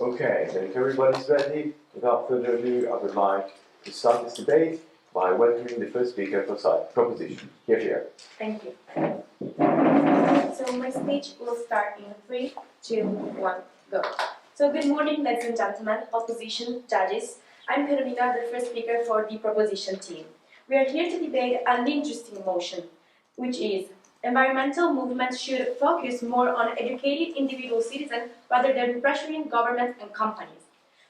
Okay, then if everybody's ready, without further ado, I would like to start this debate by welcoming the first speaker for side proposition. Here. Thank you. So my speech will start in 3, 2, 1, go. So good morning, ladies and gentlemen, opposition, judges. I'm Carolina, the first speaker for the proposition team. We are here to debate an interesting motion, which is environmental movements should focus more on educated individual citizens rather than pressuring governments and companies.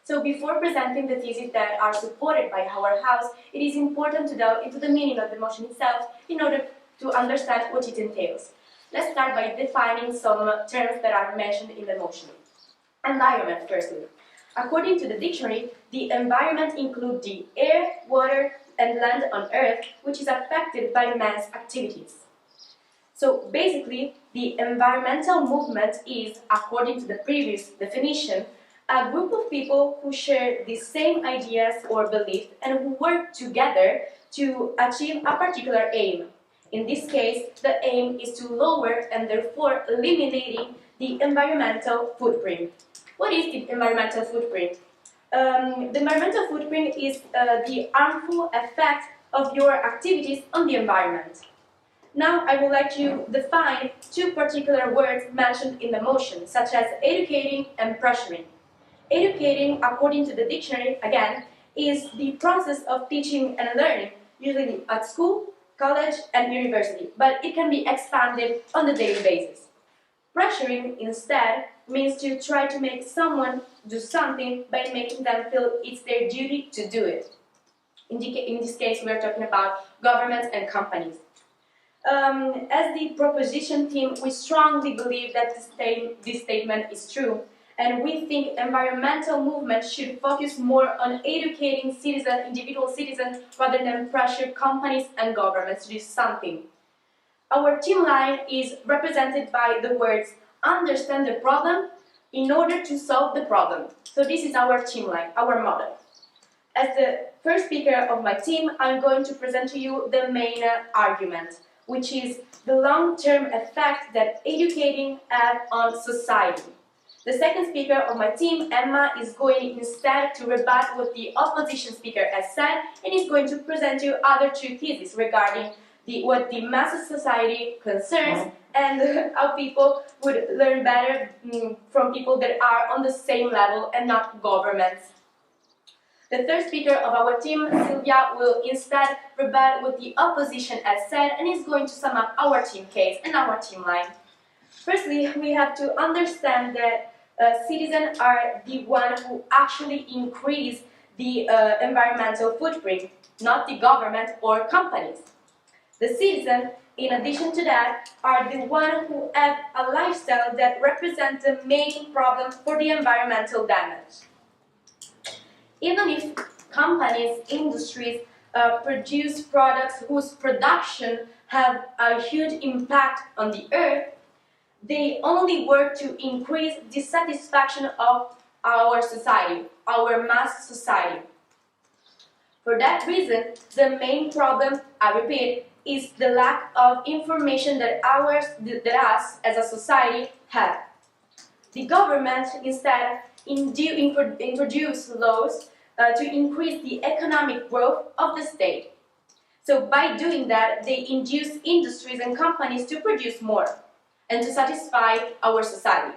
So before presenting the theses that are supported by our house, it is important to delve into the meaning of the motion itself in order to understand what it entails. Let's start by defining some terms that are mentioned in the motion. Environment, firstly. According to the dictionary, the environment includes the air, water, and land on Earth, which is affected by man's activities. So basically, the environmental movement is, according to the previous definition, a group of people who share the same ideas or beliefs and who work together to achieve a particular aim. In this case, the aim is to lower and therefore eliminating the environmental footprint. What is the environmental footprint? The environmental footprint is the harmful effect of your activities on the environment. Now I would like to define two particular words mentioned in the motion, such as educating and pressuring. Educating, according to the dictionary, again, is the process of teaching and learning, usually at school, college, and university, but it can be expanded on a daily basis. Pressuring, instead, means to try to make someone do something by making them feel it's their duty to do it. In this case, we are talking about governments and companies. As the proposition team, we strongly believe that this statement is true, and we think environmental movements should focus more on educating individual citizens, rather than pressure companies and governments to do something. Our team line is represented by the words "understand the problem in order to solve the problem." So this is our team line, our model. As the first speaker of my team, I'm going to present to you the main argument, which is the long-term effect that educating has on society. The second speaker of my team, Emma, is going instead to rebut what the opposition speaker has said and is going to present you other two theses regarding what the mass of society concerns and how people would learn better from people that are on the same level and not governments. The third speaker of our team, Sylvia, will instead rebut what the opposition has said and is going to sum up our team case and our team line. Firstly, we have to understand that citizens are the ones who actually increase the environmental footprint, not the government or companies. The citizens, in addition to that, are the ones who have a lifestyle that represents the main problem for the environmental damage. Even if companies, industries produce products whose production have a huge impact on the earth, they only work to increase the satisfaction of our society, our mass society. For that reason, the main problem, I repeat, is the lack of information that us as a society have. The government instead introduce laws to increase the economic growth of the state. So by doing that, they induce industries and companies to produce more and to satisfy our society.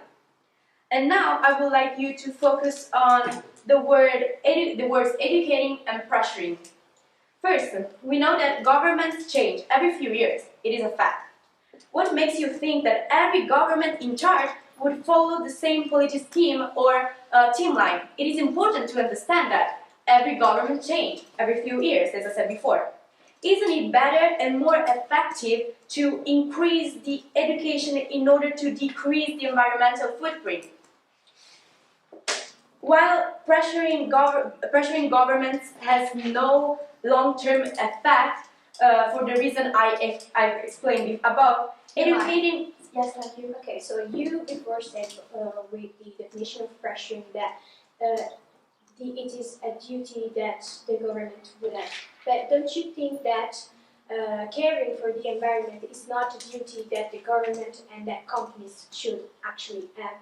And now I would like you to focus on the words educating and pressuring. First, we know that governments change every few years. It is a fact. What makes you think that every government in charge would follow the same political scheme or team line? It is important to understand that every government changes every few years, as I said before. Isn't it better and more effective to increase the education in order to decrease the environmental footprint? While pressuring governments has no long-term effect, for the reason I explained above, educating... Yes, thank you. Okay, so you before said with the definition of pressuring that it is a duty that the government would have. But don't you think that caring for the environment is not a duty that the government and that companies should actually have?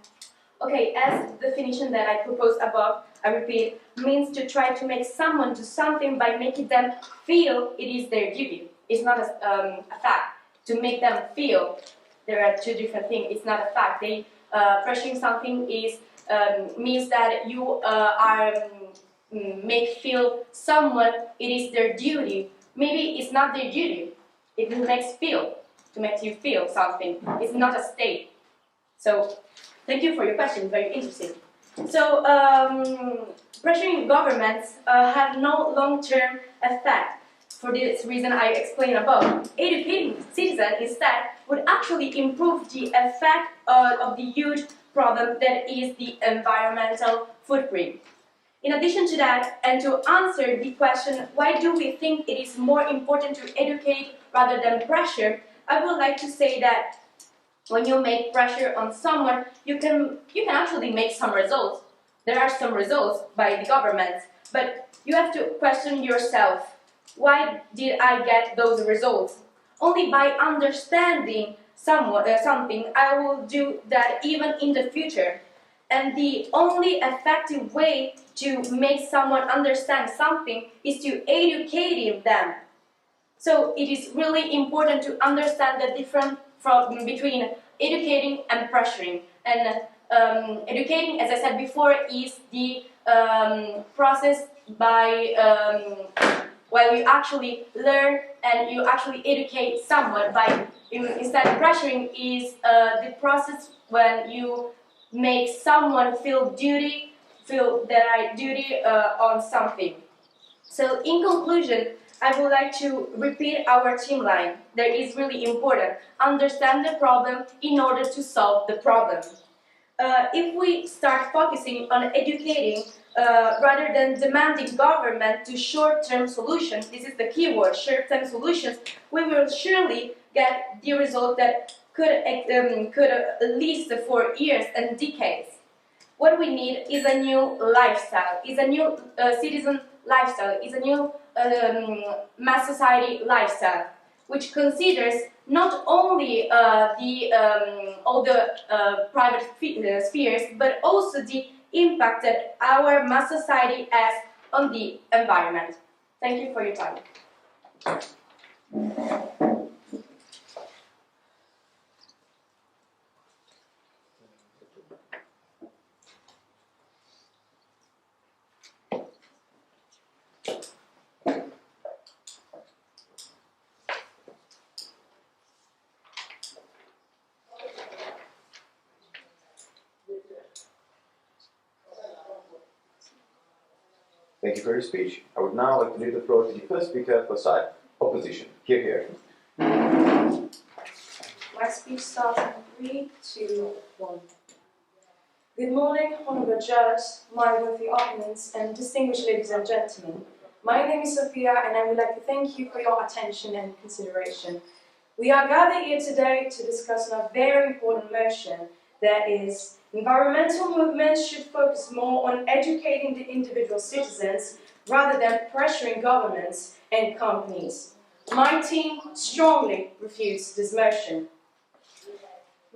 Okay, as the definition that I proposed above, I repeat, means to try to make someone do something by making them feel it is their duty. It's not a fact. To make them feel, there are two different things. It's not a fact. Pressuring something is means that you make feel someone it is their duty. Maybe it's not their duty. It makes feel to make you feel something. It's not a state. So, thank you for your question. Very interesting. So, pressuring governments have no long-term effect. For this reason I explained above. Educating citizens instead would actually improve the effect of the huge problem that is the environmental footprint. In addition to that, and to answer the question, why do we think it is more important to educate rather than pressure, I would like to say that when you make pressure on someone, you can actually make some results. There are some results by the government, but you have to question yourself. Why did I get those results? Only by understanding something, I will do that even in the future. And the only effective way to make someone understand something is to educate them. So it is really important to understand the difference between educating and pressuring. And educating, as I said before, is the process by while you actually learn and you actually educate someone. Instead of pressuring is the process when you make someone feel that I duty on something. So in conclusion, I would like to repeat our team line that is really important. Understand the problem in order to solve the problem. If we start focusing on educating rather than demanding government to short-term solutions, this is the key word, short-term solutions, we will surely get the result that could at least for years and decades. What we need is a new lifestyle, is a new citizen lifestyle, is a new mass society lifestyle, which considers not only all the private spheres, but also the impact that our mass society has on the environment. Thank you for your time. Thank you for your speech. I would now like to leave the floor to the first speaker for side opposition. Here. My speech starts in 3, 2, 1. Good morning, honourable judge, my worthy opponents, and distinguished ladies and gentlemen. My name is Sophia, and I would like to thank you for your attention and consideration. We are gathered here today to discuss a very important motion, that is, environmental movements should focus more on educating the individual citizens rather than pressuring governments and companies. My team strongly refutes this motion.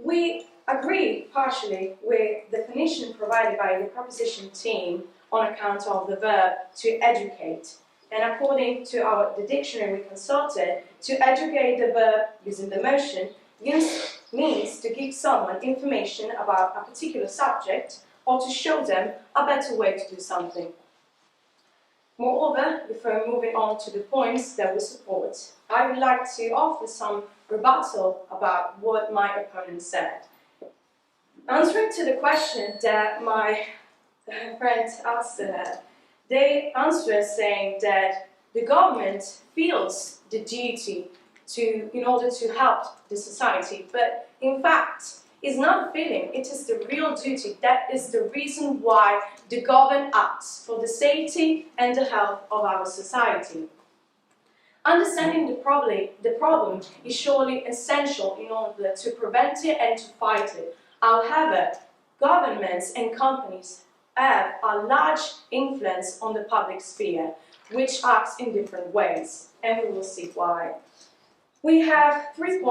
We agree partially with the definition provided by the proposition team on account of the verb to educate. And according to the dictionary we consulted, to educate, the verb using the motion means to give someone information about a particular subject or to show them a better way to do something. Moreover, before moving on to the points that we support, I would like to offer some rebuttal about what my opponent said. Answering to the question that my friend asked her, they answered saying that the government feels the duty in order to help the society, but in fact, it's not a feeling, it is the real duty. That is the reason why the government acts for the safety and the health of our society. Understanding the problem is surely essential in order to prevent it and to fight it. However, governments and companies have a large influence on the public sphere, which acts in different ways, and we will see why. We have 3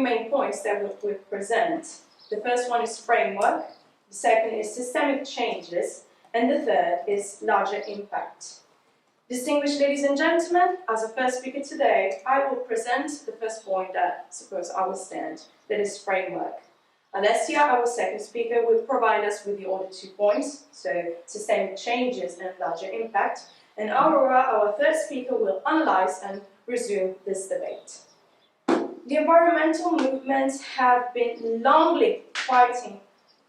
main points that we present. The first one is framework, the second is systemic changes, and the third is larger impact. Distinguished ladies and gentlemen, as a first speaker today, I will present the first point that I suppose I will stand, that is framework. Alessia, our second speaker, will provide us with the other 2 points, so systemic changes and larger impact, and Aurora, our third speaker, will analyze and resume this debate. The environmental movements have been longly fighting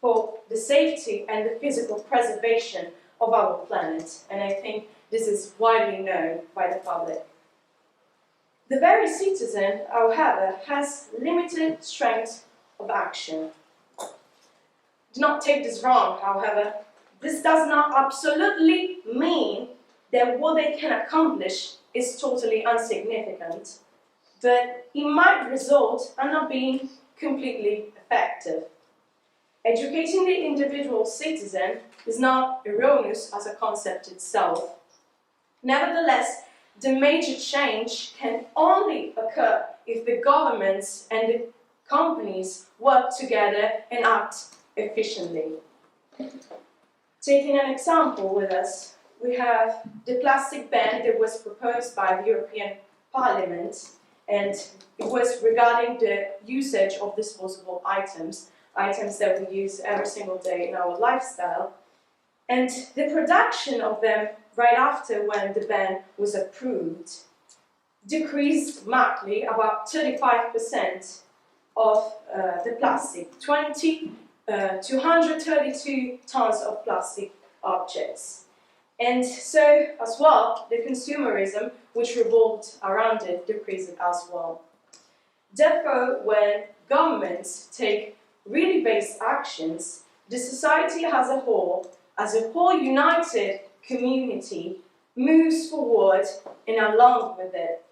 for the safety and the physical preservation of our planet, and I think this is widely known by the public. The very citizen, however, has limited strength of action. Do not take this wrong, however. This does not absolutely mean that what they can accomplish is totally insignificant, but it might result in not being completely effective. Educating the individual citizen is not erroneous as a concept itself. Nevertheless, the major change can only occur if the governments and the companies work together and act efficiently. Taking an example with us, we have the plastic ban that was proposed by the European Parliament, and it was regarding the usage of disposable items that we use every single day in our lifestyle, and the production of them right after when the ban was approved decreased markedly, about 35% of the plastic, 232 tons of plastic objects. And so, as well, the consumerism, which revolved around it, decreased as well. Therefore, when governments take really based actions, the society as a whole united community, moves forward and along with it.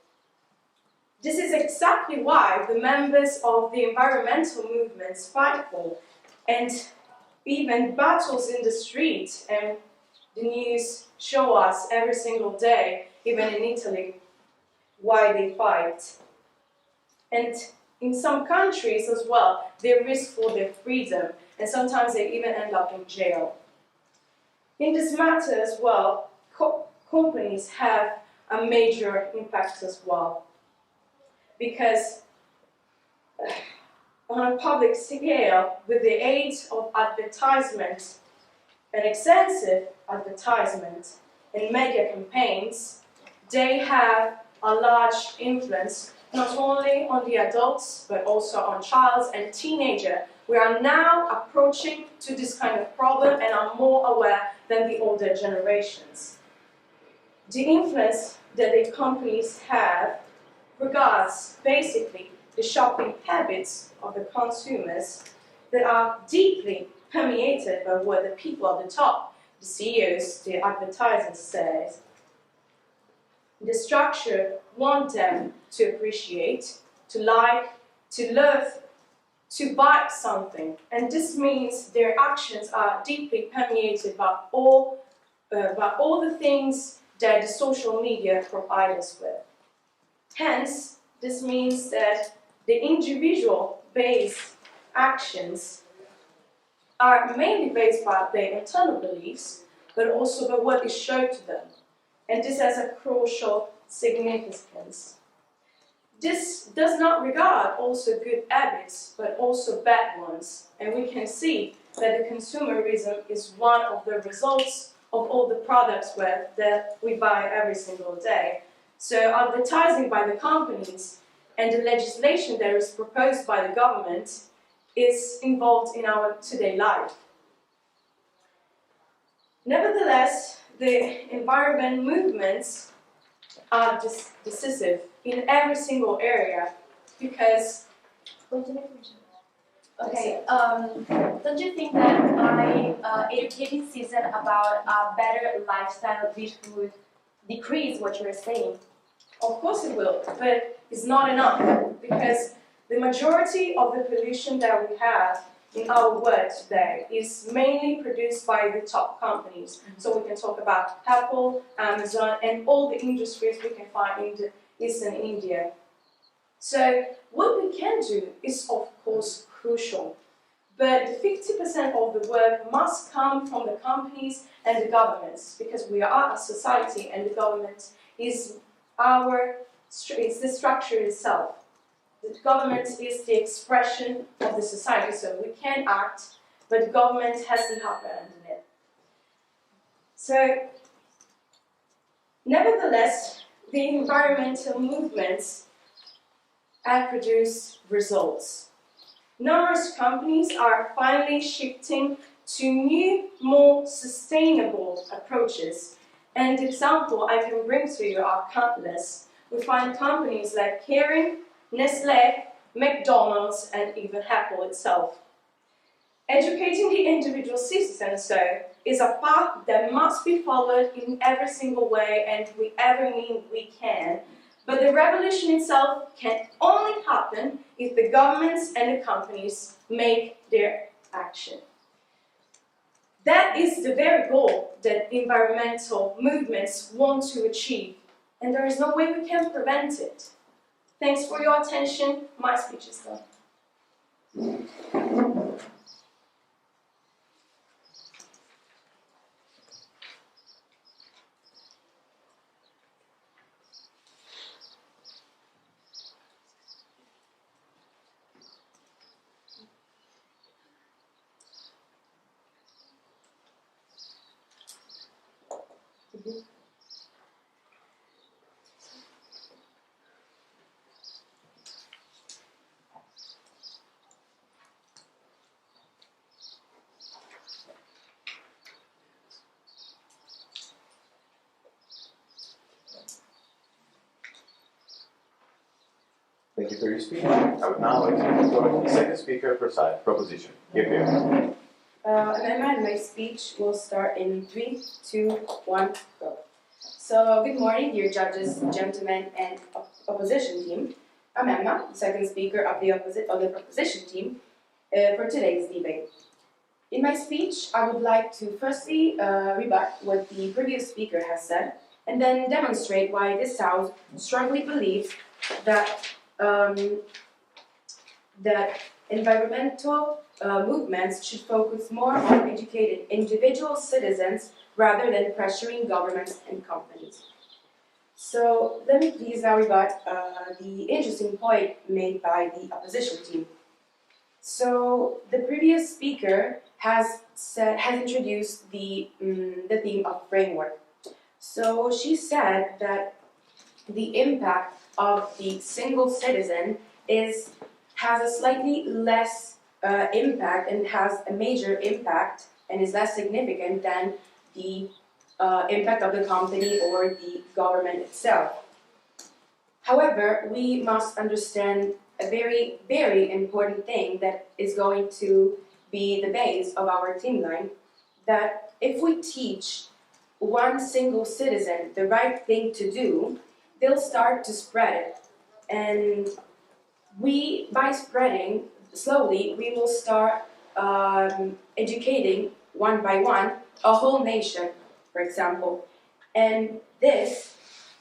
This is exactly why the members of the environmental movements fight for, and even battles in the street, and the news show us every single day, even in Italy, why they fight. And in some countries as well, they risk for their freedom, and sometimes they even end up in jail. In this matter as well, companies have a major impact as well, because on a public scale, with the aid of advertisement, an extensive advertisement and media campaigns, they have a large influence not only on the adults but also on child and teenager. We are now approaching to this kind of problem and are more aware than the older generations. The influence that the companies have regards basically the shopping habits of the consumers that are deeply permeated by what the people at the top, the CEOs, the advertisers say. The structure want them to appreciate, to like, to love, to buy something, and this means their actions are deeply permeated by all the things that the social media provide us with. Hence, this means that the individual-based actions are mainly based by their internal beliefs, but also by what is shown to them, and this has a crucial significance. This does not regard also good habits, but also bad ones, and we can see that the consumerism is one of the results of all the products that we buy every single day. So advertising by the companies and the legislation that is proposed by the government is involved in our today life. Nevertheless, the environment movements are decisive in every single area because... Okay, don't you think that by educating citizens about a better lifestyle, this would decrease what you're saying? Of course it will, but it's not enough, because the majority of the pollution that we have in our world today is mainly produced by the top companies. So we can talk about Apple, Amazon, and all the industries we can find in Eastern India. So what we can do is of course crucial, but 50% of the work must come from the companies and the governments, because we are a society and the government is it's the structure itself. The government is the expression of the society, so we can act, but the government has the upper hand in it. So, nevertheless, the environmental movements have produced results. Numerous companies are finally shifting to new, more sustainable approaches, and the example I can bring to you are countless. We find companies like Kering, Nestlé, McDonald's, and even Apple itself. Educating the individual citizen, so, is a path that must be followed in every single way, and we ever mean we can. But the revolution itself can only happen if the governments and the companies make their action. That is the very goal that environmental movements want to achieve, and there is no way we can prevent it. Thanks for your attention. My speech is done. Thank you for your speech. I would now like to give the floor to the second speaker per side proposition. Here. And my speech will start in 3, 2, 1, go. So, good morning, dear judges, gentlemen, and opposition team. I'm Emma, the second speaker of the proposition team for today's debate. In my speech, I would like to firstly rebut what the previous speaker has said, and then demonstrate why this House strongly believes that that environmental movements should focus more on educating individual citizens rather than pressuring governments and companies. So let me please now rebut the interesting point made by the opposition team. So the previous speaker has introduced the theme of framework. So she said that the impact of the single citizen has a slightly less impact and has a major impact and is less significant than the impact of the company or the government itself. However, we must understand a very, very important thing that is going to be the base of our team line, that if we teach one single citizen the right thing to do, they'll start to spread it. And by spreading slowly, we will start educating one by one a whole nation, for example. And this,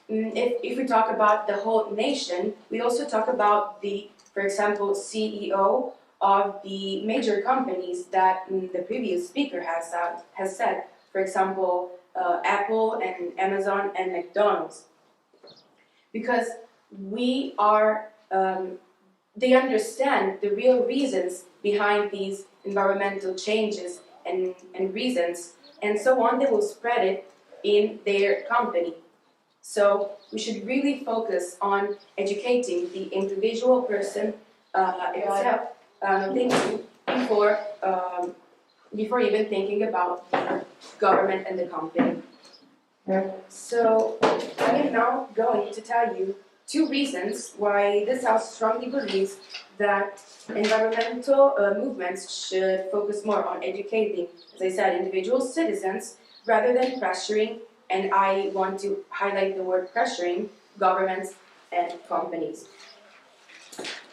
if we talk about the whole nation, we also talk about the, for example, CEO of the major companies that the previous speaker has said, for example, Apple and Amazon and McDonald's. Because they understand the real reasons behind these environmental changes and reasons, and so on, they will spread it in their company. So we should really focus on educating the individual person itself, before even thinking about the government and the company. So I am now going to tell you 2 reasons why this House strongly believes that environmental movements should focus more on educating, as I said, individual citizens rather than pressuring, and I want to highlight the word pressuring, governments and companies.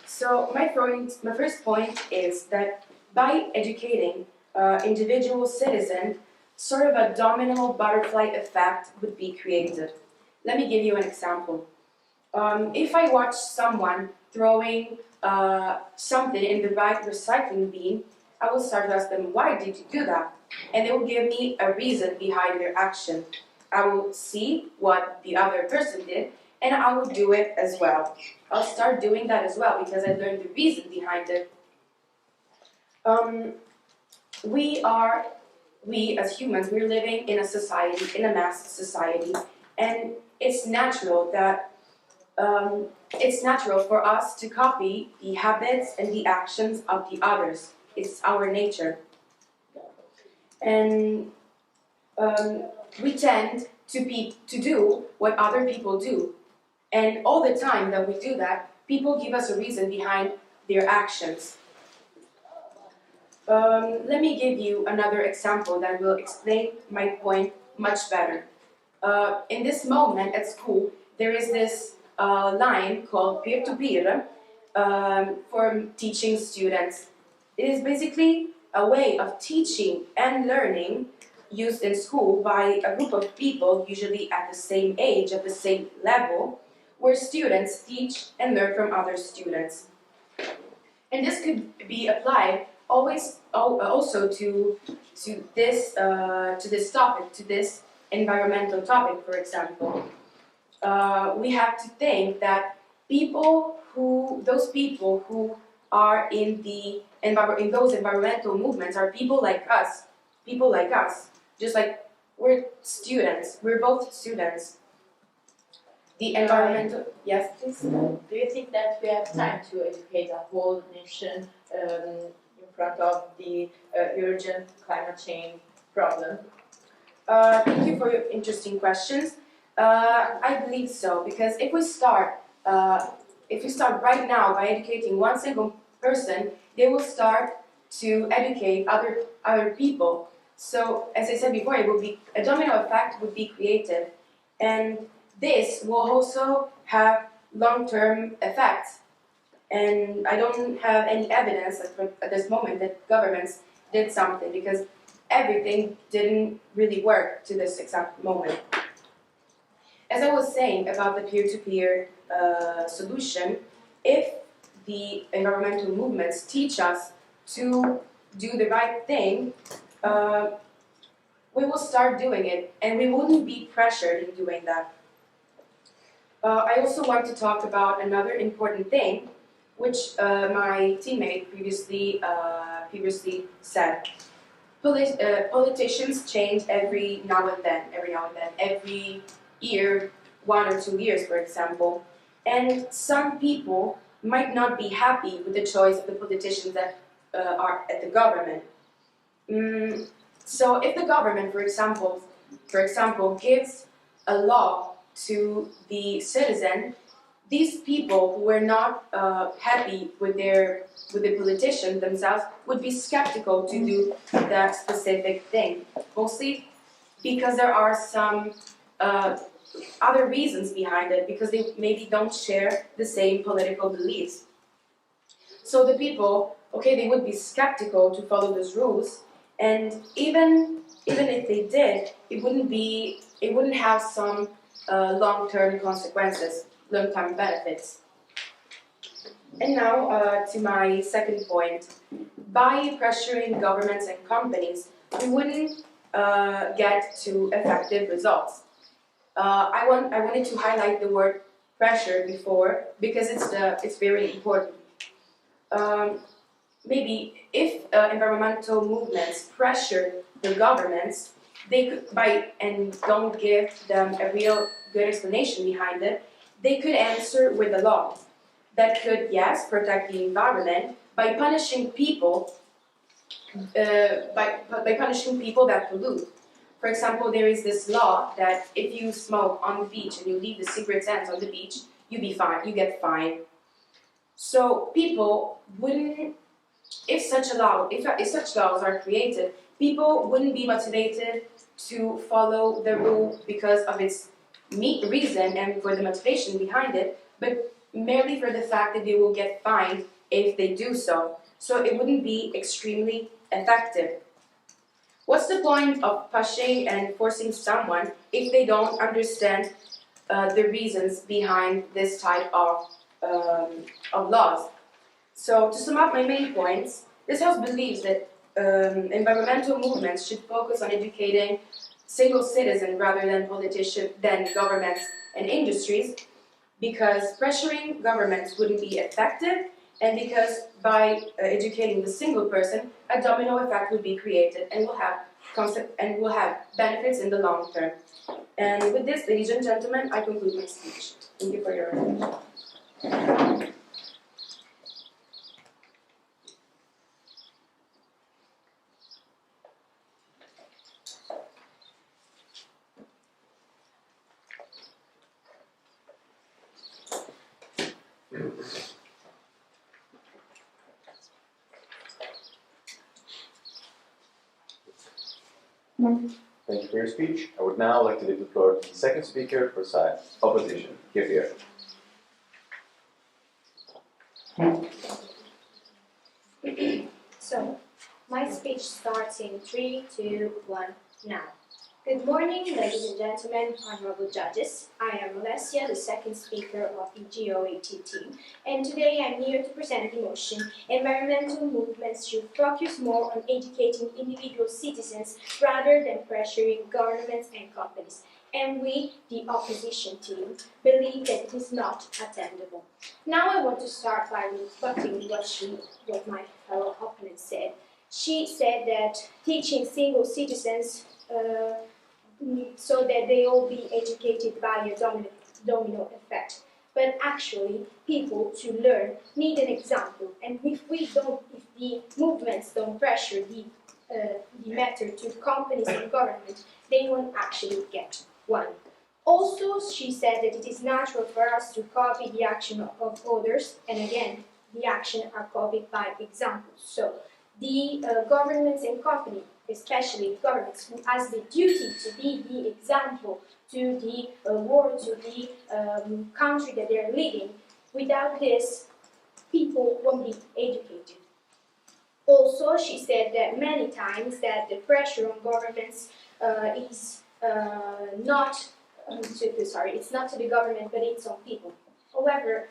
So my first point is that by educating individual citizens, sort of a domino butterfly effect would be created. Let me give you an example. If I watch someone throwing something in the right recycling bin, I will start to ask them, why did you do that? And they will give me a reason behind their action. I will see what the other person did, and I will do it as well. I'll start doing that as well because I learned the reason behind it. We as humans, we're living in a society, in a mass society, and it's natural that it's natural for us to copy the habits and the actions of the others. It's our nature. And we tend to do what other people do. And all the time that we do that, people give us a reason behind their actions. Let me give you another example that will explain my point much better. In this moment at school, there is this line called peer-to-peer for teaching students. It is basically a way of teaching and learning used in school by a group of people, usually at the same age, at the same level, where students teach and learn from other students. And this could be applied also to this topic, to this environmental topic, for example. We have to think that those people who are in those environmental movements are people like us, just like we're students, we're both students. The environmental, yes, please. Do you think that we have time to educate a whole nation in front of the urgent climate change problem? Thank you for your interesting questions. I believe so, because if we start right now by educating one single person, they will start to educate other people. So, as I said before, it will be a domino effect would be created, and this will also have long-term effects. And I don't have any evidence at this moment that governments did something, because everything didn't really work to this exact moment. As I was saying about the peer-to-peer solution, if the environmental movements teach us to do the right thing, we will start doing it, and we wouldn't be pressured in doing that. I also want to talk about another important thing, which my teammate previously said. Politicians change every now and then, every year, 1 or 2 years, for example. And some people might not be happy with the choice of the politicians that are at the government. So if the government, for example, gives a law to the citizen, these people who were not happy with the politician themselves would be skeptical to do that specific thing, mostly because there are some other reasons behind it, because they maybe don't share the same political beliefs. So the people, okay, they would be skeptical to follow those rules, and even if they did, it wouldn't have some long-term consequences, long-term benefits. And now to my second point. By pressuring governments and companies, we wouldn't get to effective results. I wanted to highlight the word pressure before, because it's very important. Maybe if environmental movements pressure the governments, they could, and don't give them a real good explanation behind it, they could answer with a law that could, yes, protect the environment by punishing people by punishing people that pollute. For example, there is this law that if you smoke on the beach and you leave the cigarette ends on the beach, you get fined. So people wouldn't, if such laws are created, people wouldn't be motivated to follow the rule because of its reason and for the motivation behind it, but merely for the fact that they will get fined if they do so. So it wouldn't be extremely effective. What's the point of pushing and forcing someone if they don't understand the reasons behind this type of laws? So to sum up my main points, This house believes that environmental movements should focus on educating single citizens rather than politicians, than governments and industries, because pressuring governments wouldn't be effective, and because by educating the single person, a domino effect would be created and will have benefits in the long term. And with this, ladies and gentlemen, I conclude my speech. Thank you for your attention. Thank you for your speech. I would now like to give the floor to the second speaker for side opposition. Here. So, my speech starts in 3, 2, 1, now. Good morning, ladies and gentlemen, honorable judges. I am Alessia, the second speaker of the GOAT team, and today I'm here to present the motion. Environmental movements should focus more on educating individual citizens rather than pressuring governments and companies. And we, the opposition team, believe that it is not attainable. Now I want to start by rebutting what my fellow opponent said. She said that teaching single citizens so that they all be educated by a domino effect. But actually, people to learn need an example, and if the movements don't pressure the matter to companies and government, they won't actually get one. Also, she said that it is natural for us to copy the action of others, and again, the action are copied by examples. So, the governments and companies, especially governments, who has the duty to be the example to the world, to the country that they're leading. Without this, people won't be educated. Also, she said that many times that the pressure on governments is not, it's not to the government, but it's on people. However,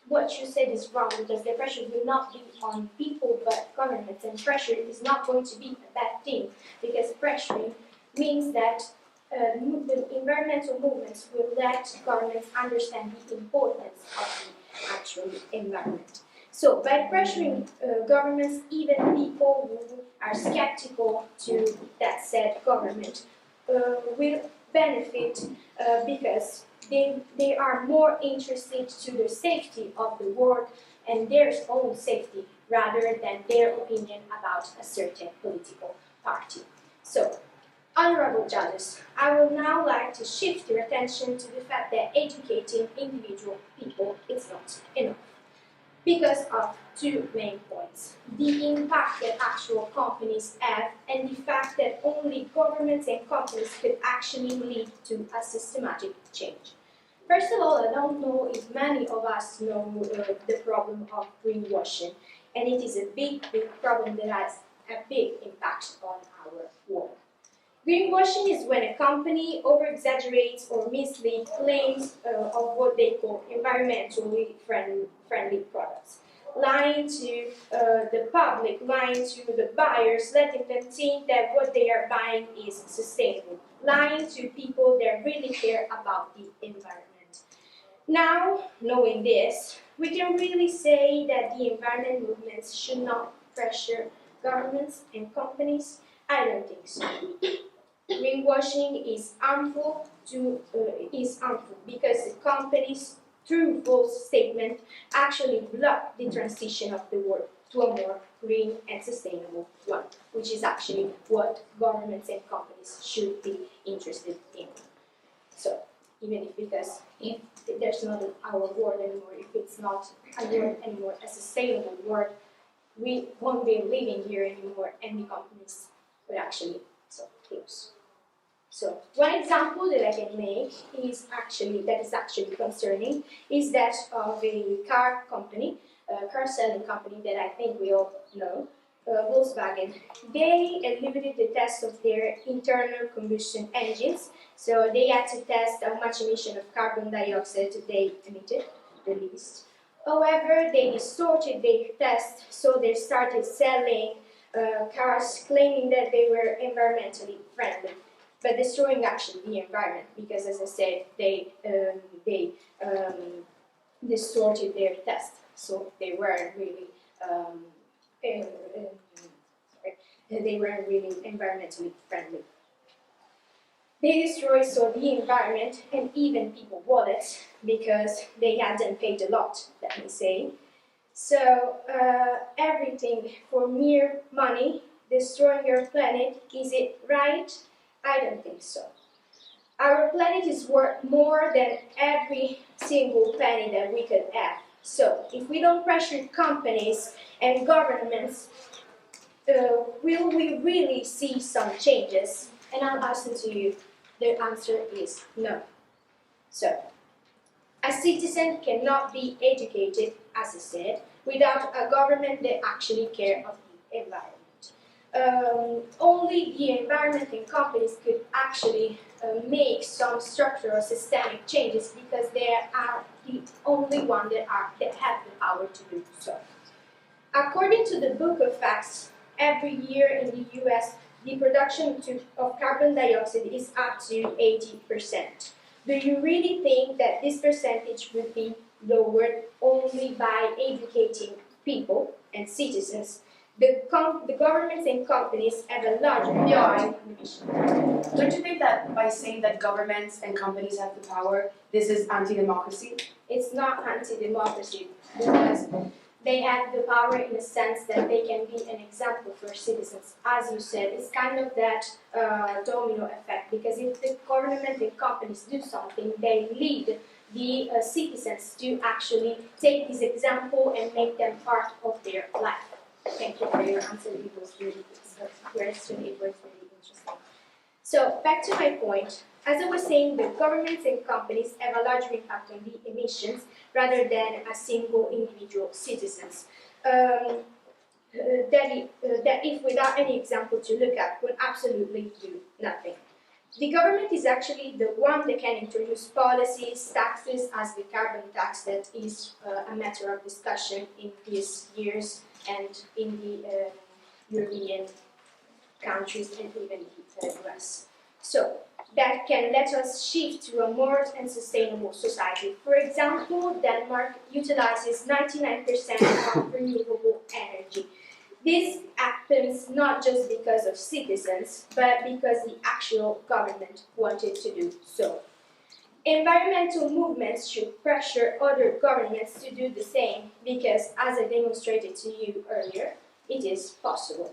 what you said is wrong, because the pressure will not be on people but governments, and pressure is not going to be a bad thing, because pressuring means that the environmental movements will let governments understand the importance of the actual environment. So by pressuring governments, even people who are skeptical to that said government will benefit because they are more interested to the safety of the world and their own safety rather than their opinion about a certain political party. So, honorable judges, I would now like to shift your attention to the fact that educating individual people is not enough, because of two main points: the impact that actual companies have, and the fact that only governments and companies could actually lead to a systematic change. First of all, I don't know if many of us know the problem of greenwashing, and it is a big problem that has a big impact on our world. Greenwashing is when a company over-exaggerates or misleads claims of what they call environmentally friendly products, lying to the public, lying to the buyers, letting them think that what they are buying is sustainable, lying to people that really care about the environment. Now, knowing this, we can really say that the environment movements should not pressure governments and companies. I don't think so. Greenwashing is harmful because the companies, through false statements, actually block the transition of the world to a more green and sustainable one, which is actually what governments and companies should be interested in. So, even if there's not our world anymore, if it's not a world anymore, a sustainable world, we won't be living here anymore, and the companies would actually close. So one example that I can make is actually concerning is that of a car company, a car selling company that I think we all know, Volkswagen. They limited the test of their internal combustion engines, so they had to test how much emission of carbon dioxide they emitted, the least. However, they distorted their test, so they started selling cars claiming that they were environmentally friendly, but destroying actually the environment because, as I said, they distorted their test, so they weren't really they weren't really environmentally friendly. They destroy so the environment and even people's wallets because they hadn't paid a lot, let me say. So everything for mere money, destroying your planet, is it right? I don't think so. Our planet is worth more than every single penny that we could have. So if we don't pressure companies and governments, will we really see some changes? And I'll ask to you, the answer is no. So, a citizen cannot be educated, as I said, without a government that actually cares of the environment. Only the environment and companies could actually make some structural systemic changes because they are the only ones that have the power to do so. According to the Book of Facts, every year in the US, the production of carbon dioxide is up to 80%. Do you really think that this percentage would be lowered only by educating people and citizens? The governments and companies have a larger impact on emissions. Don't you think that by saying that governments and companies have the power, this is anti-democracy? It's not anti-democracy because they have the power in the sense that they can be an example for citizens. As you said, it's kind of that domino effect, because if the government and companies do something, they lead the citizens to actually take this example and make them part of their life. Thank you for your answer. It was really interesting. So, back to my point. As I was saying, the governments and companies have a larger impact on the emissions rather than a single individual citizens. That if without any example to look at, would absolutely do nothing. The government is actually the one that can introduce policies, taxes, as the carbon tax that is a matter of discussion in these years and in the European countries and even the US. So, that can let us shift to a more and sustainable society. For example, Denmark utilizes 99% of renewable energy. This happens not just because of citizens, but because the actual government wanted to do so. Environmental movements should pressure other governments to do the same because, as I demonstrated to you earlier, it is possible.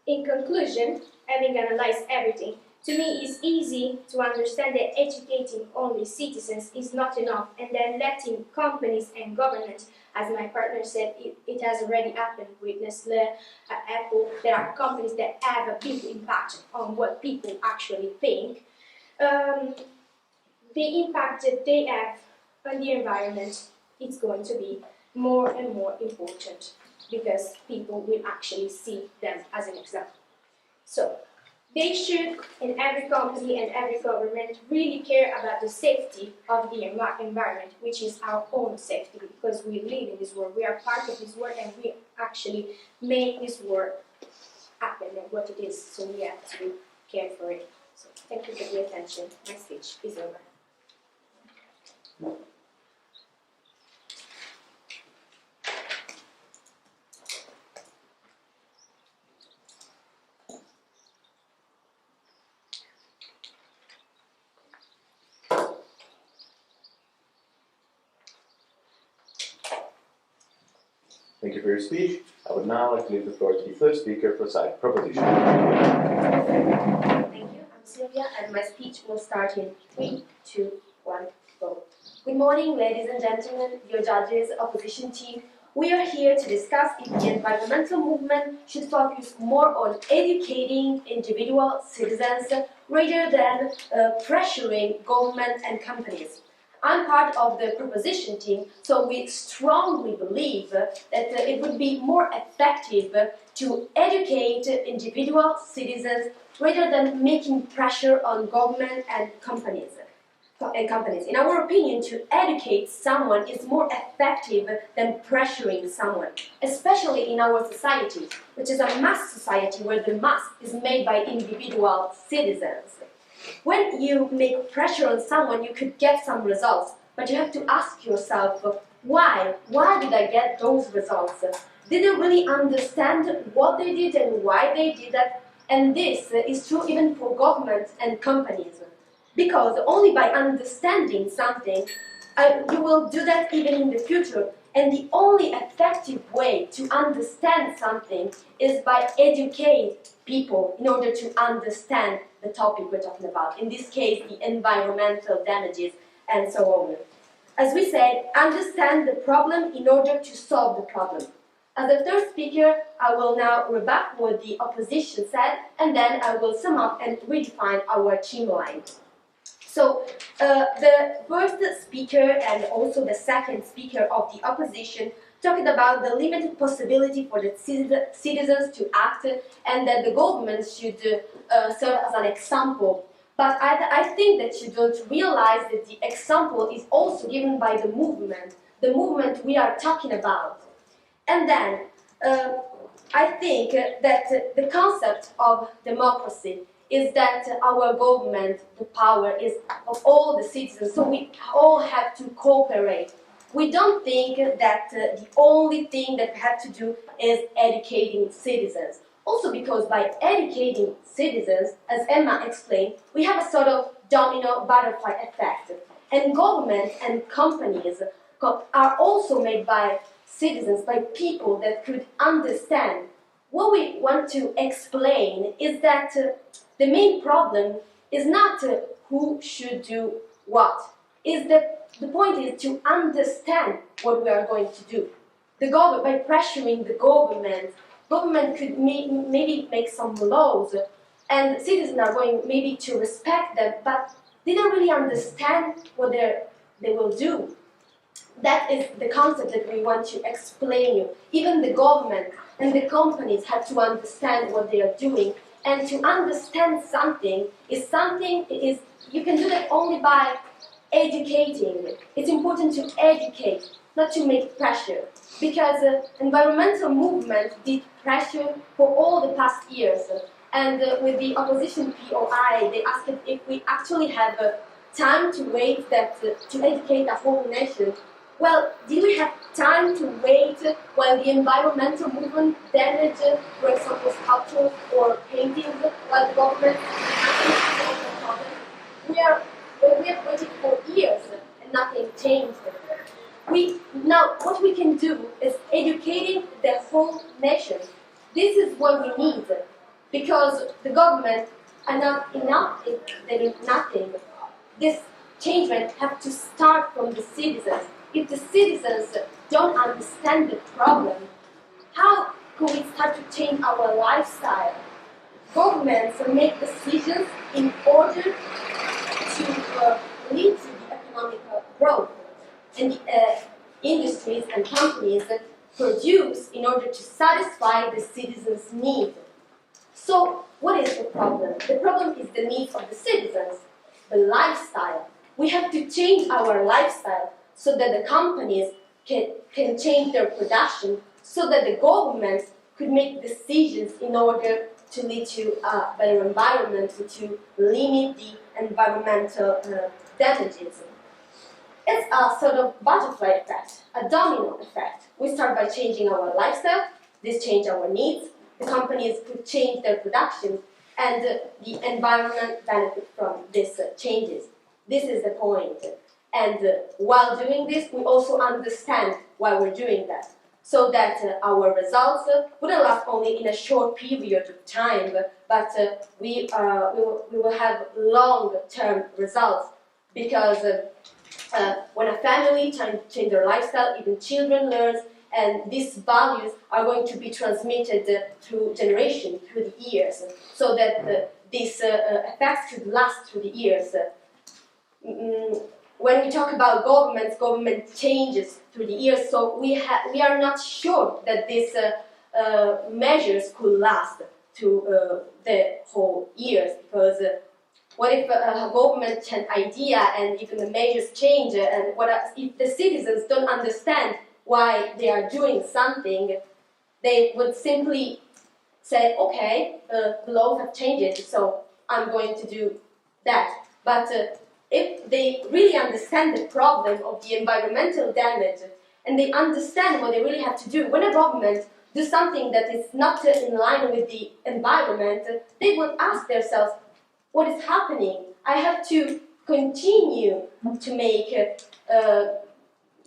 In conclusion, having analyzed everything, to me, it's easy to understand that educating only citizens is not enough, and then letting companies and governments, as my partner said, it has already happened with Nestlé, Apple. There are companies that have a big impact on what people actually think. The impact that they have on the environment is going to be more and more important because people will actually see them as an example. So, they should, in every company and every government, really care about the safety of the environment, which is our own safety, because we live in this world, we are part of this world, and we actually make this world happen and what it is, so we have to care for it. So, thank you for the attention. My speech is over. Thank you for your speech. I would now like to leave the floor to the first speaker for side proposition. Thank you. I'm Sylvia, and my speech will start in 3, 2, 1, go. Good morning, ladies and gentlemen, dear judges, opposition team. We are here to discuss if the environmental movement should focus more on educating individual citizens rather than pressuring government and companies. I'm part of the proposition team, so we strongly believe that it would be more effective to educate individual citizens rather than making pressure on government and companies. and companies. In our opinion, to educate someone is more effective than pressuring someone, especially in our society, which is a mass society where the mass is made by individual citizens. When you make pressure on someone, you could get some results, but you have to ask yourself, why? Why did I get those results? Did they really understand what they did and why they did that? And this is true even for governments and companies. Because only by understanding something, you will do that even in the future. And the only effective way to understand something is by educating people in order to understand the topic we're talking about. In this case, the environmental damages and so on. As we said, understand the problem in order to solve the problem. As the third speaker, I will now rebut what the opposition said, and then I will sum up and redefine our team line. So, the first speaker and also the second speaker of the opposition talked about the limited possibility for the citizens to act and that the government should serve as an example. But I think that you don't realize that the example is also given by the movement we are talking about. And then, I think that the concept of democracy is that our government, the power is of all the citizens, so we all have to cooperate. We don't think that the only thing that we have to do is educating citizens. Also because by educating citizens, as Emma explained, we have a sort of domino butterfly effect. And government and companies are also made by citizens, by people that could understand. What we want to explain is that the main problem is not who should do what. The point is to understand what we are going to do. By pressuring the government could maybe make some laws, and citizens are going maybe to respect them, but they don't really understand what they will do. That is the concept that we want to explain you. Even the government and the companies have to understand what they are doing. And to understand something is you can do that only by educating. It's important to educate, not to make pressure. Because environmental movement did pressure for all the past years. And with the opposition POI, they asked if we actually have time to wait to educate a whole nation. Well, did we have time to wait while the environmental movement damaged, for example, sculptures or paintings, while the government actually solved the problem? We have waited for years and nothing changed. Now, what we can do is educating the whole nation. This is what we need, because the government are not enough, they do nothing. This change has to start from the citizens. If the citizens don't understand the problem, how could we start to change our lifestyle? Governments make decisions in order to lead to the economic growth. And industries and companies produce in order to satisfy the citizens' need. So, what is the problem? The problem is the needs of the citizens, the lifestyle. We have to change our lifestyle so that the companies can change their production, so that the governments could make decisions in order to lead to a better environment, to limit the environmental damages. It's a sort of butterfly effect, a domino effect. We start by changing our lifestyle, this changes our needs, the companies could change their production, and the environment benefit from these changes. This is the point. And while doing this, we also understand why we're doing that, so that our results wouldn't last only in a short period of time, but we will have long-term results, because when a family changes their lifestyle, even children learn, and these values are going to be transmitted through generation, through the years, so that these effects could last through the years. When we talk about government changes through the years, so we are not sure that these measures could last through the whole years, because What if a government an idea and even the measures change, and if the citizens don't understand why they are doing something, they would simply say, okay, the laws have changed, so I'm going to do that. But if they really understand the problem of the environmental damage, and they understand what they really have to do, when a government does something that is not in line with the environment, they will ask themselves, what is happening? I have to continue to make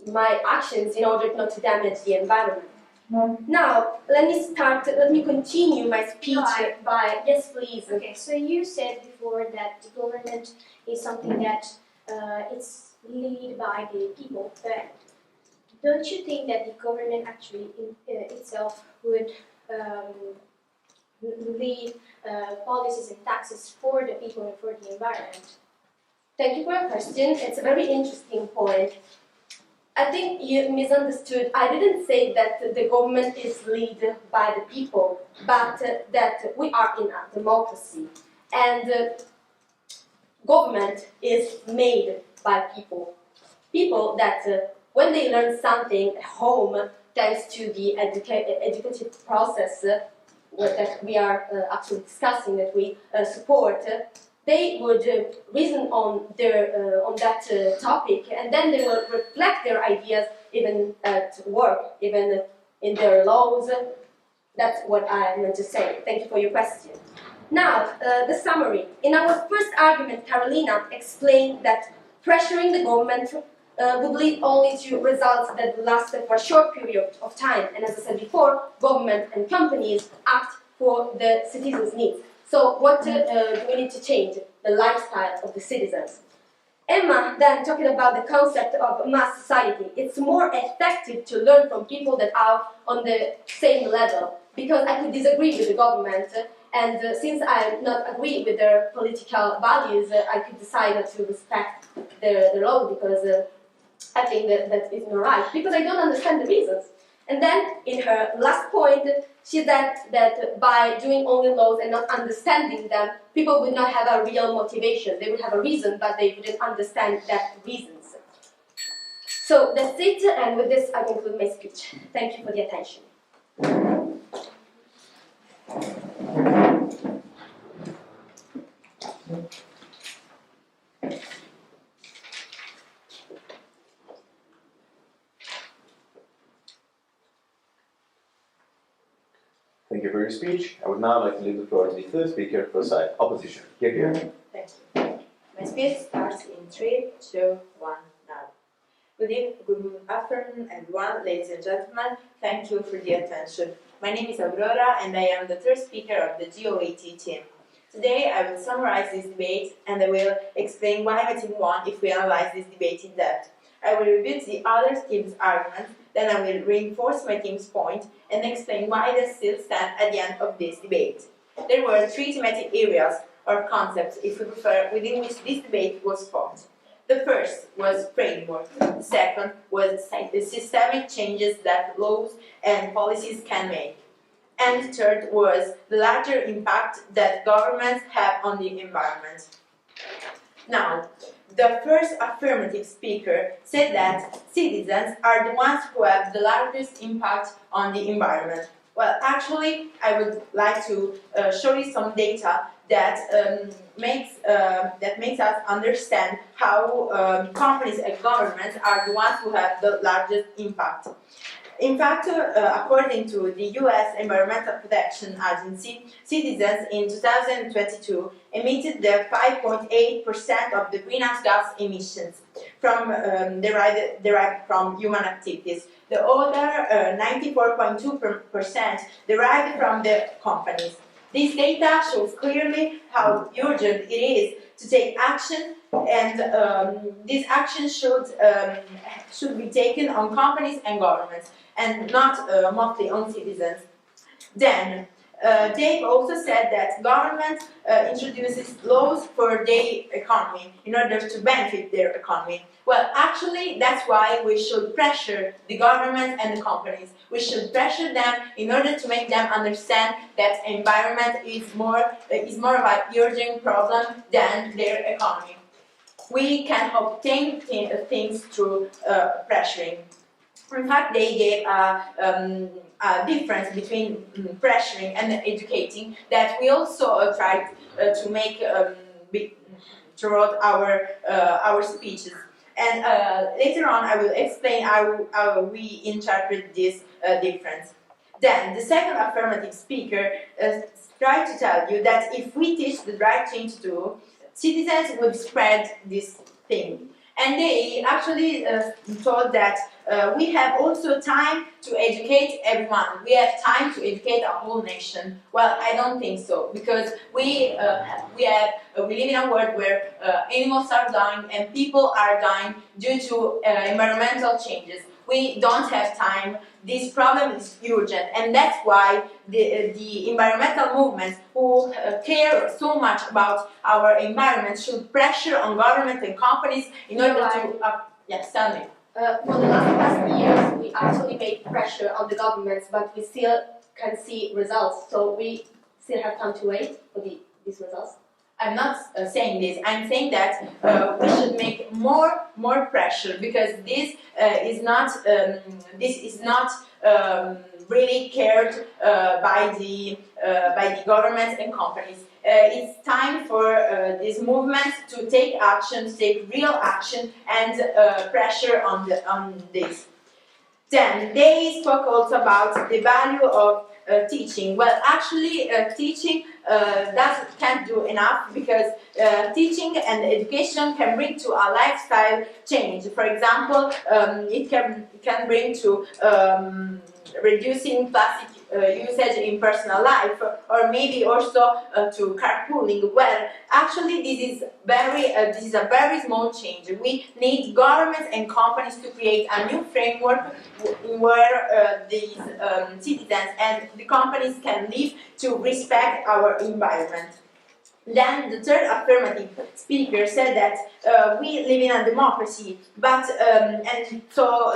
my actions in order not to damage the environment. Now, let me continue my speech by, yes please. Okay, so you said before that the government is something that it's led by the people, but don't you think that the government actually itself would lead policies and taxes for the people and for the environment? Thank you for your question. It's a very interesting point. I think you misunderstood. I didn't say that the government is led by the people, but that we are in a democracy. And government is made by people. People that when they learn something at home, thanks to the educative process that we are actually discussing, that we support, they would reason on that topic, and then they will reflect their ideas even at work, even in their laws. That's what I meant to say. Thank you for your question. Now, the summary. In our first argument, Carolina explained that pressuring the government would lead only to results that last for a short period of time. And as I said before, government and companies act for the citizens' needs. So what do we need to change? The lifestyle of the citizens. Emma then talking about the concept of mass society. It's more effective to learn from people that are on the same level, because I could disagree with the government, and since I not agree with their political values, I could decide not to respect their law, because I think that is not right, because I don't understand the reasons. And then in her last point, she said that by doing only laws and not understanding them, people would not have a real motivation. They would have a reason, but they wouldn't understand that reasons. So that's it, and with this I conclude my speech. Thank you for the attention. Thank you for your speech. I would now like to leave the floor to the third speaker for side opposition. Here. Thank you. My speech starts in 3, 2, 1, now. Good afternoon, everyone, ladies and gentlemen. Thank you for the attention. My name is Aurora, and I am the third speaker of the GOAT team. Today, I will summarize this debate, and I will explain why my team won if we analyze this debate in depth. I will review the other team's arguments, then I will reinforce my team's point and explain why they still stand at the end of this debate. There were 3 thematic areas, or concepts, if we prefer, within which this debate was fought. The first was framework. The second was the systemic changes that laws and policies can make. And the third was the larger impact that governments have on the environment. Now, the first affirmative speaker said that citizens are the ones who have the largest impact on the environment. Well, actually, I would like to show you some data that makes us understand how companies and governments are the ones who have the largest impact. In fact, according to the U.S. Environmental Protection Agency, citizens in 2022 emitted the 5.8% of the greenhouse gas emissions from derived from human activities. The other 94.2% derived from the companies. This data shows clearly how urgent it is to take action, and this action should be taken on companies and governments, and not mostly on citizens. Then, They've also said that government introduces laws for their economy in order to benefit their economy. Well, actually, that's why we should pressure the government and the companies. We should pressure them in order to make them understand that environment is more of an urgent problem than their economy. We can obtain things through pressuring. In fact, they gave a difference between pressuring and educating that we also tried to make throughout our speeches. And later on, I will explain how we interpret this difference. Then, the second affirmative speaker tried to tell you that if we teach the right thing to do, citizens would spread this thing. And they actually thought that we have also time to educate everyone. We have time to educate a whole nation. Well, I don't think so, because we live in a world where animals are dying and people are dying due to environmental changes. We don't have time. This problem is urgent, and that's why the environmental movements who care so much about our environment should pressure on government and companies in order to... yes, tell me. For the last years, we actually made pressure on the governments, but we still can see results. So we still have time to wait for these results. I'm not saying this. I'm saying that we should make more pressure, because this is not really cared by the governments and companies. It's time for these movements to take action, to take real action, and pressure on this. Then they spoke also about the value of teaching. Well, actually, teaching can't do enough, because teaching and education can bring to a lifestyle change. For example, it can bring to reducing plastic usage in personal life, or maybe also to carpooling. Well, actually, this is a very small change. We need governments and companies to create a new framework where these citizens and the companies can live to respect our environment. Then the third affirmative speaker said that we live in a democracy, but and so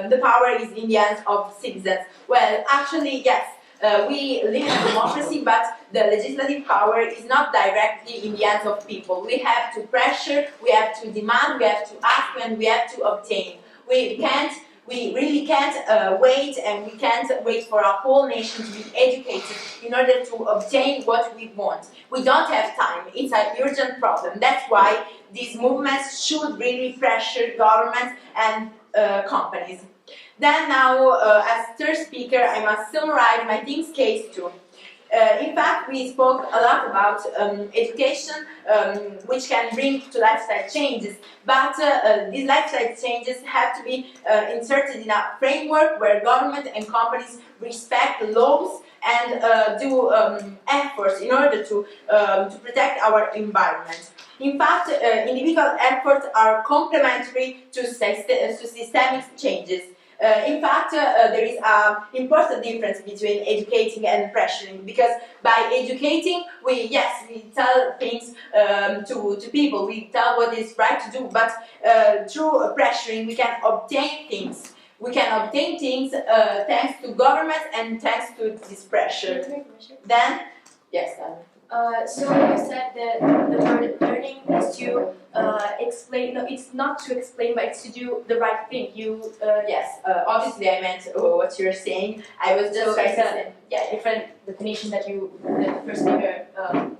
the power is in the hands of citizens. Well, actually, yes, we live in a democracy, but the legislative power is not directly in the hands of people. We have to pressure, we have to demand, we have to ask, and we have to obtain. We really can't wait, and we can't wait for our whole nation to be educated in order to obtain what we want. We don't have time. It's an urgent problem. That's why these movements should really pressure governments and companies. Then now, as third speaker, I must summarize my team's case too. In fact, we spoke a lot about education, which can bring to lifestyle changes, but these lifestyle changes have to be inserted in a framework where government and companies respect laws and do efforts in order to protect our environment. In fact, individual efforts are complementary to systemic changes. In fact, there is an important difference between educating and pressuring, because by educating, we tell things to people, we tell what is right to do, but through pressuring we can obtain things. We can obtain things thanks to government and thanks to this pressure. Then, yes, So you said that the learning is to explain. No, it's not to explain, but it's to do the right thing. Yes, obviously I meant what you're saying. I was just trying to say. Yeah, different definition that the first speaker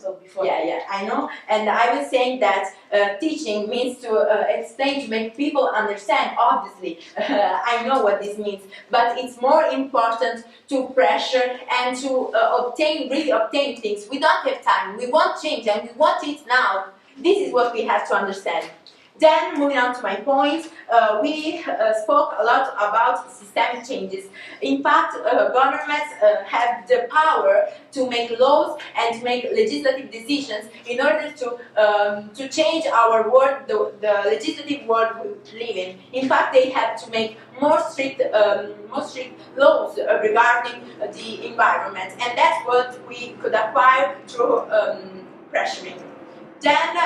told before. Yeah, I know. And I was saying that teaching means to explain, to make people understand. Obviously, I know what this means. But it's more important to pressure and to really obtain things. We don't have time. We want change, and we want it now. This is what we have to understand. Then, moving on to my point, we spoke a lot about systemic changes. In fact, governments have the power to make laws and to make legislative decisions in order to change our world, the legislative world we live in. In fact, they have to make more strict laws regarding the environment, and that's what we could acquire through pressuring. Then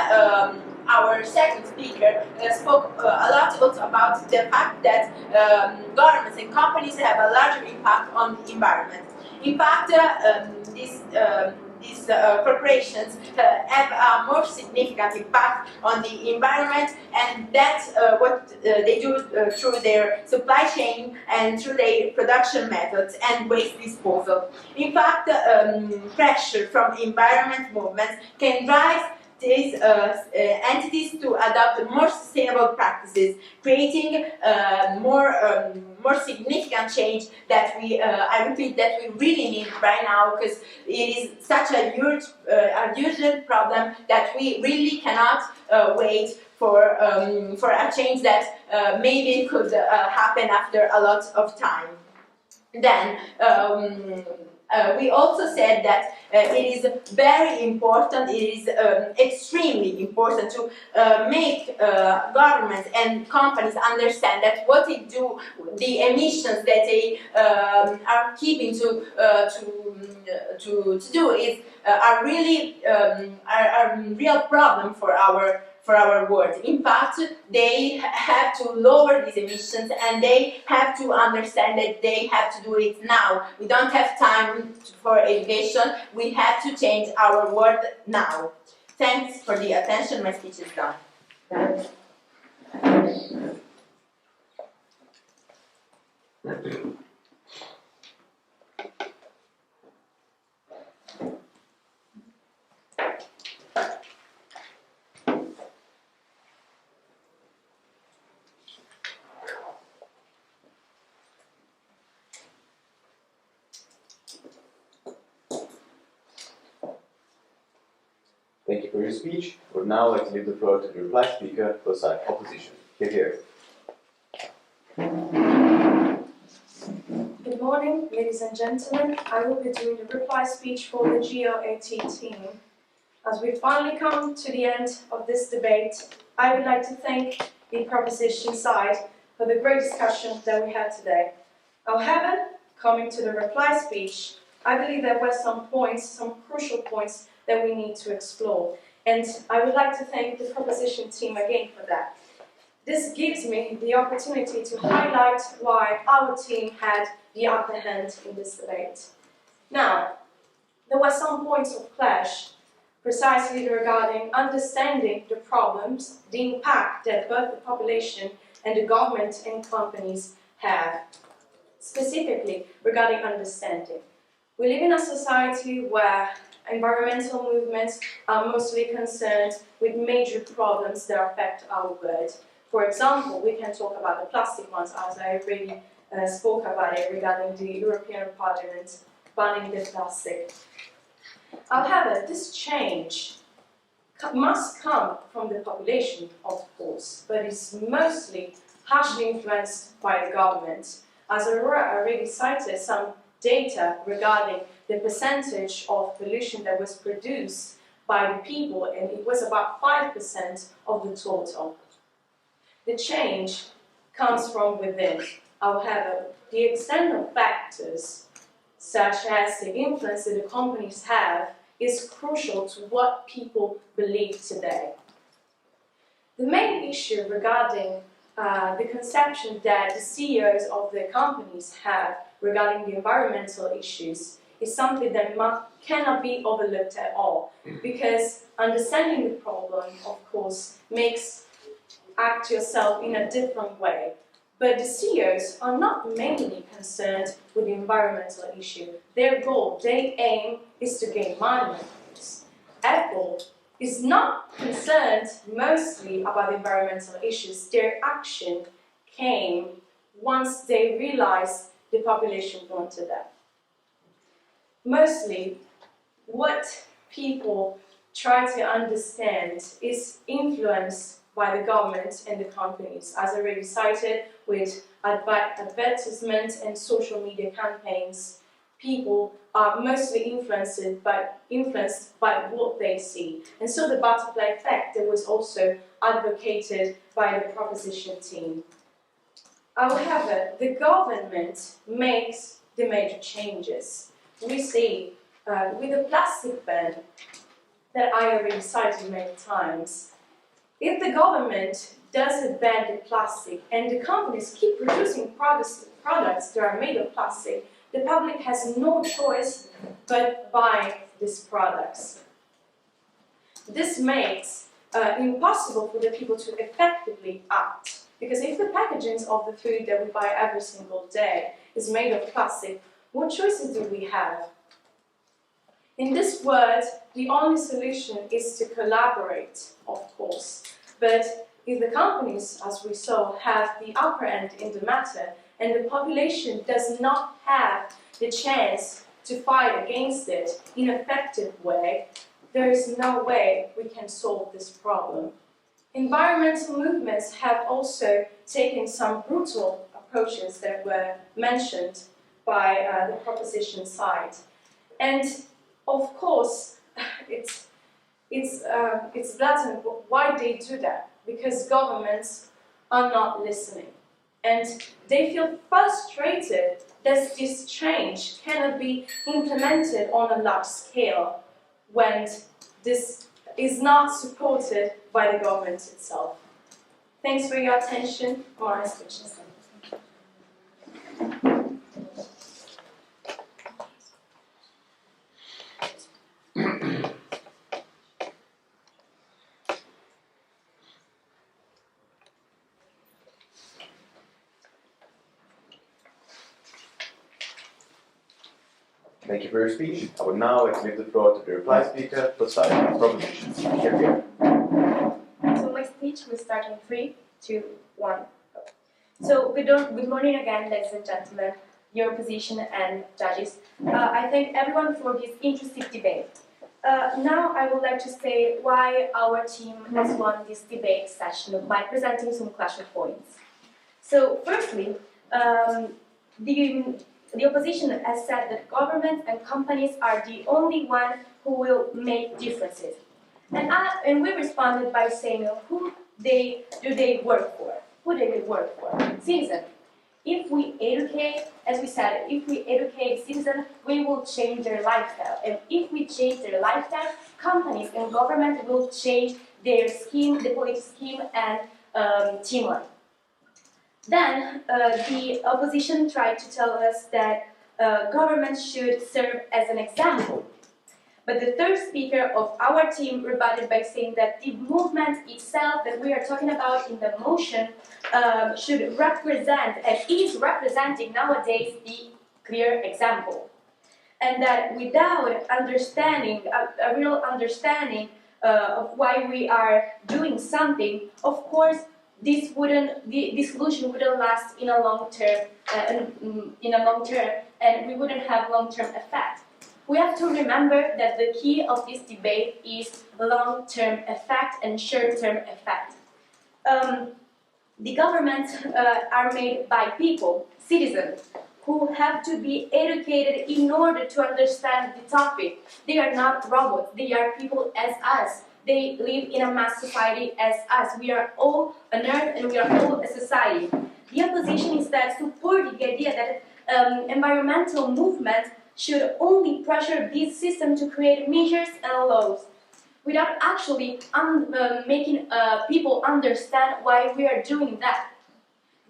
our second speaker spoke a lot also about the fact that governments and companies have a larger impact on the environment. In fact, these corporations have a more significant impact on the environment, and that's what they do through their supply chain and through their production methods and waste disposal. In fact, pressure from environment movements can drive these entities to adopt more sustainable practices, creating more significant change that we, I repeat, that we really need right now, because it is such a huge problem that we really cannot wait for a change that maybe could happen after a lot of time. Then we also said that it is very important, it is extremely important to make governments and companies understand that what they do, the emissions that they are keeping to do is are really a real problem for our world. In fact, they have to lower these emissions, and they have to understand that they have to do it now. We don't have time for education. We have to change our world now. Thanks for the attention. My speech is done. Thank you for your speech. I would now like to leave the floor to the reply speaker for side opposition. Here. Good morning, ladies and gentlemen. I will be doing the reply speech for the GOAT team. As we finally come to the end of this debate, I would like to thank the proposition side for the great discussion that we had today. However, coming to the reply speech, I believe there were some points, some crucial points that we need to explore. And I would like to thank the proposition team again for that. This gives me the opportunity to highlight why our team had the upper hand in this debate. Now, there were some points of clash, precisely regarding understanding the problems, the impact that both the population and the government and companies have, specifically regarding understanding. We live in a society where environmental movements are mostly concerned with major problems that affect our world. For example, we can talk about the plastic ones, as I already spoke about it regarding the European Parliament banning the plastic. However, this change must come from the population, of course, but it's mostly harshly influenced by the government. As Aurora already cited some data regarding the percentage of pollution that was produced by the people, and it was about 5% of the total. The change comes from within. However, the external factors, such as the influence that the companies have, is crucial to what people believe today. The main issue regarding the conception that the CEOs of the companies have regarding the environmental issues is something that cannot be overlooked at all, because understanding the problem, of course, makes act yourself in a different way. But the CEOs are not mainly concerned with the environmental issue. Their goal, their aim, is to gain money. Apple is not concerned mostly about the environmental issues. Their action came once they realized the population wanted that. Mostly, what people try to understand is influenced by the government and the companies, as already cited, with advertisement and social media campaigns. People are mostly influenced by what they see. And so the butterfly effect that was also advocated by the proposition team. However, the government makes the major changes. We see with the plastic ban that I already cited many times, if the government doesn't ban the plastic and the companies keep producing products that are made of plastic, the public has no choice but buy these products. This makes impossible for the people to effectively act. Because if the packaging of the food that we buy every single day is made of plastic, what choices do we have? In this world, the only solution is to collaborate, of course. But if the companies, as we saw, have the upper end in the matter, and the population does not have the chance to fight against it in an effective way, there is no way we can solve this problem. Environmental movements have also taken some brutal approaches that were mentioned by the proposition side. And of course, it's blatant why they do that, because governments are not listening. And they feel frustrated that this change cannot be implemented on a large scale when this is not supported by the government itself. Thanks for your attention. My speech is done. Thank you for your speech. I would now like to leave the floor to the reply speaker for side propositions. Here. So my speech will start in 3, 2, 1. So good morning again, ladies and gentlemen, your opposition and judges. I thank everyone for this interesting debate. Now I would like to say why our team has won this debate session by presenting some clash of points. So firstly, the opposition has said that governments and companies are the only one who will make differences. And we responded by saying who do they work for? Who do they work for? Citizens. If we educate, as we said, if we educate citizens, we will change their lifestyle. And if we change their lifestyle, companies and government will change their scheme, the political scheme and teamwork. Then the opposition tried to tell us that government should serve as an example. But the third speaker of our team rebutted by saying that the movement itself that we are talking about in the motion should represent and is representing nowadays the clear example. And that without understanding, a real understanding of why we are doing something, of course, this solution wouldn't last in a long term, and we wouldn't have long-term effect. We have to remember that the key of this debate is long-term effect and short-term effect. The governments are made by people, citizens, who have to be educated in order to understand the topic. They are not robots, they are people as us. They live in a mass society as us. We are all on earth and we are all a society. The opposition is that supporting the idea that environmental movements should only pressure this system to create measures and laws without actually making people understand why we are doing that.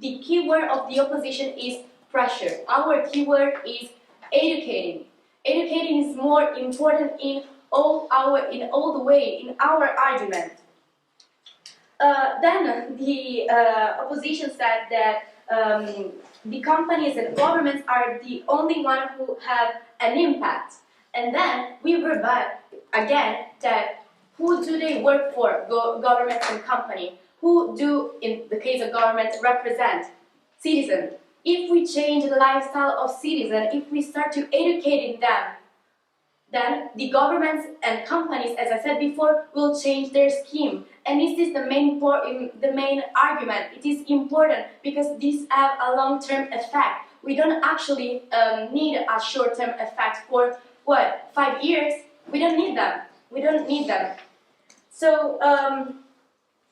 The key word of the opposition is pressure. Our key word is educating. Educating is more important in all the way in our argument. Then the opposition said that the companies and governments are the only one who have an impact. And then we rebut again that who do they work for, government and company? Who do, in the case of government, represent? Citizens. If we change the lifestyle of citizens, if we start to educate them, then the governments and companies, as I said before, will change their scheme. And this is the main argument. It is important because these have a long-term effect. We don't actually need a short-term effect for, 5 years? We don't need them. We don't need them. So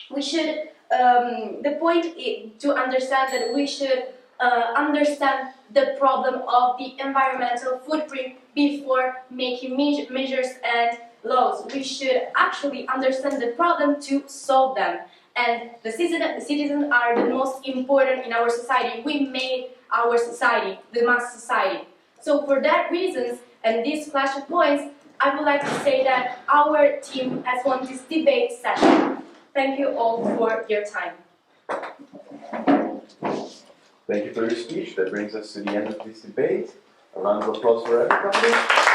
we should, the point is to understand that we should understand the problem of the environmental footprint before making measures and laws. We should actually understand the problem to solve them. And the citizens are the most important in our society. We made our society, the mass society. So for that reasons, and these clash of points, I would like to say that our team has won this debate session. Thank you all for your time. Thank you for your speech. That brings us to the end of this debate. A round of applause for everybody.